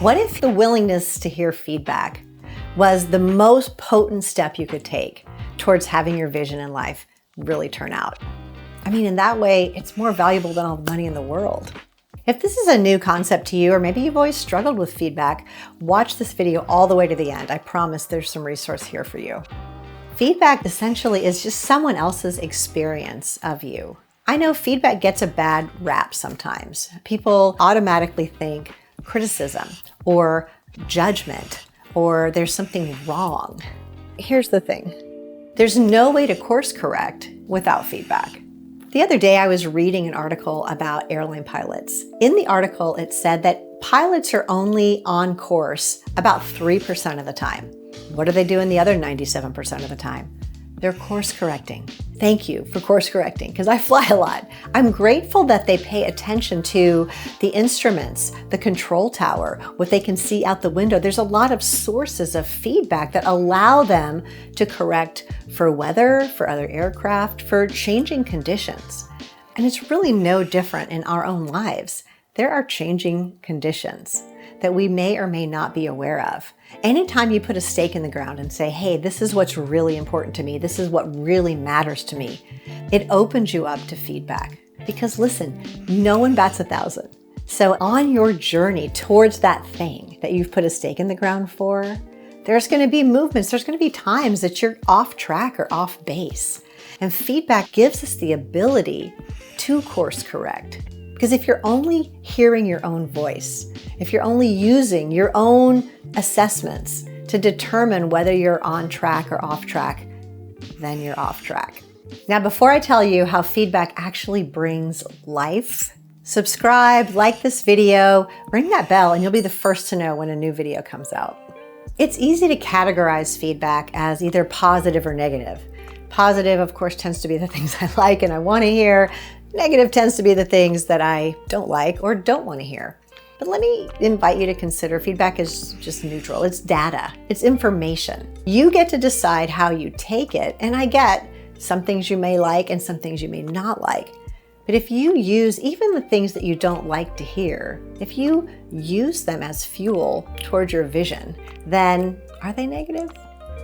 What if the willingness to hear feedback was the most potent step you could take towards having your vision in life really turn out? I mean, in that way, it's more valuable than all the money in the world. If this is a new concept to you, or maybe you've always struggled with feedback, watch this video all the way to the end. I promise there's some resource here for you. Feedback essentially is just someone else's experience of you. I know feedback gets a bad rap sometimes. People automatically think criticism or judgment or there's something wrong. Here's the thing. There's no way to course correct without feedback. The other day I was reading an article about airline pilots. In the article it said that pilots are only on course about 3% of the time. What are they doing the other 97% of the time? They're course correcting. Thank you for course correcting, because I fly a lot. I'm grateful that they pay attention to the instruments, the control tower, what they can see out the window. There's a lot of sources of feedback that allow them to correct for weather, for other aircraft, for changing conditions. And it's really no different in our own lives. There are changing conditions that we may or may not be aware of. Anytime you put a stake in the ground and say, hey, this is what's really important to me, this is what really matters to me, it opens you up to feedback. Because listen, no one bats 1,000. So on your journey towards that thing that you've put a stake in the ground for, there's gonna be movements, there's gonna be times that you're off track or off base. And feedback gives us the ability to course correct. Because if you're only hearing your own voice, if you're only using your own assessments to determine whether you're on track or off track, then you're off track. Now, before I tell you how feedback actually brings life, subscribe, like this video, ring that bell, and you'll be the first to know when a new video comes out. It's easy to categorize feedback as either positive or negative. Positive, of course, tends to be the things I like and I want to hear. Negative tends to be the things that I don't like or don't want to hear. But let me invite you to consider feedback is just neutral. It's data, it's information. You get to decide how you take it, and I get some things you may like and some things you may not like. But if you use even the things that you don't like to hear, if you use them as fuel towards your vision, then are they negative?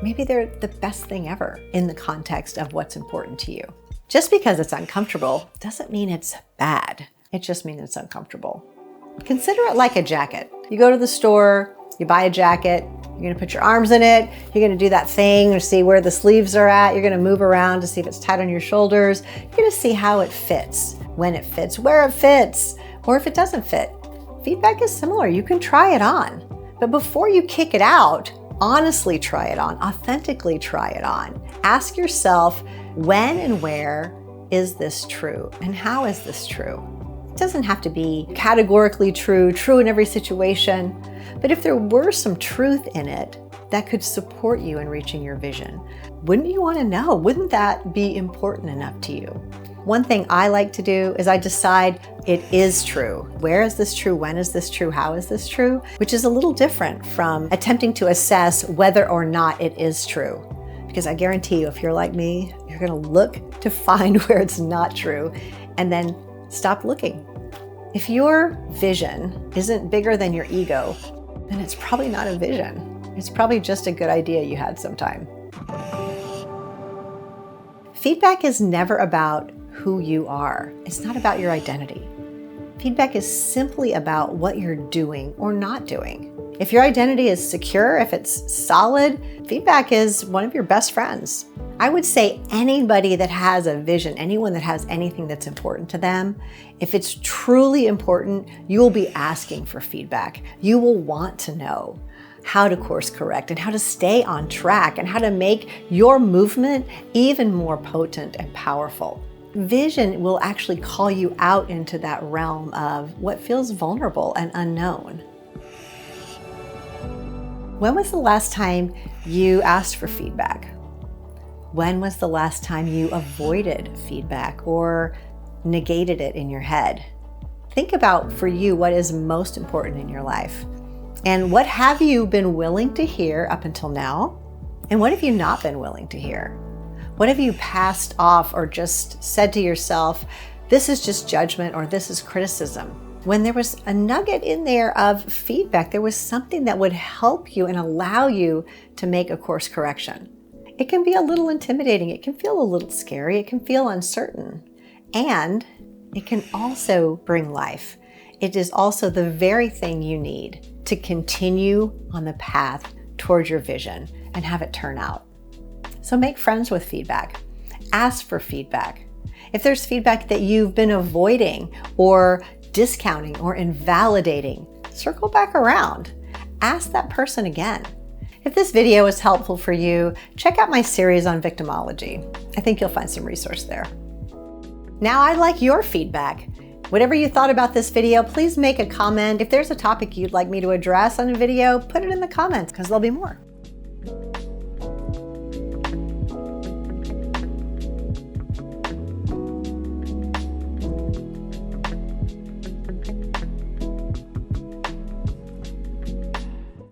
Maybe they're the best thing ever in the context of what's important to you. Just because it's uncomfortable doesn't mean it's bad. It just means it's uncomfortable. Consider it like a jacket. You go to the store, you buy a jacket, you're gonna put your arms in it, you're gonna do that thing to see where the sleeves are at, you're gonna move around to see if it's tight on your shoulders, you're gonna see how it fits, when it fits, where it fits, or if it doesn't fit. Feedback is similar. You can try it on, but before you kick it out, honestly try it on, authentically try it on. Ask yourself, when and where is this true? And how is this true? It doesn't have to be categorically true in every situation, but if there were some truth in it that could support you in reaching your vision, wouldn't you want to know? Wouldn't that be important enough to you? One thing I like to do is I decide it is true. Where is this true? When is this true? How is this true? Which is a little different from attempting to assess whether or not it is true. Because I guarantee you, if you're like me, you're gonna look to find where it's not true and then stop looking. If your vision isn't bigger than your ego, then it's probably not a vision. It's probably just a good idea you had sometime. Feedback is never about who you are. It's not about your identity. Feedback is simply about what you're doing or not doing. If your identity is secure, if it's solid, feedback is one of your best friends. I would say anybody that has a vision, anyone that has anything that's important to them, if it's truly important, you will be asking for feedback. You will want to know how to course correct and how to stay on track and how to make your movement even more potent and powerful. Vision will actually call you out into that realm of what feels vulnerable and unknown. When was the last time you asked for feedback? When was the last time you avoided feedback or negated it in your head? Think about, for you, what is most important in your life. And what have you been willing to hear up until now? And what have you not been willing to hear? What have you passed off or just said to yourself, this is just judgment or this is criticism? when there was a nugget in there of feedback, there was something that would help you and allow you to make a course correction. It can be a little intimidating. It can feel a little scary. It can feel uncertain. And it can also bring life. It is also the very thing you need to continue on the path towards your vision and have it turn out. So make friends with feedback. Ask for feedback. If there's feedback that you've been avoiding or discounting or invalidating, circle back around. Ask that person again. If this video was helpful for you, check out my series on victimology. I think you'll find some resource there. Now I'd like your feedback. Whatever you thought about this video, please make a comment. If there's a topic you'd like me to address on a video, put it in the comments because there'll be more.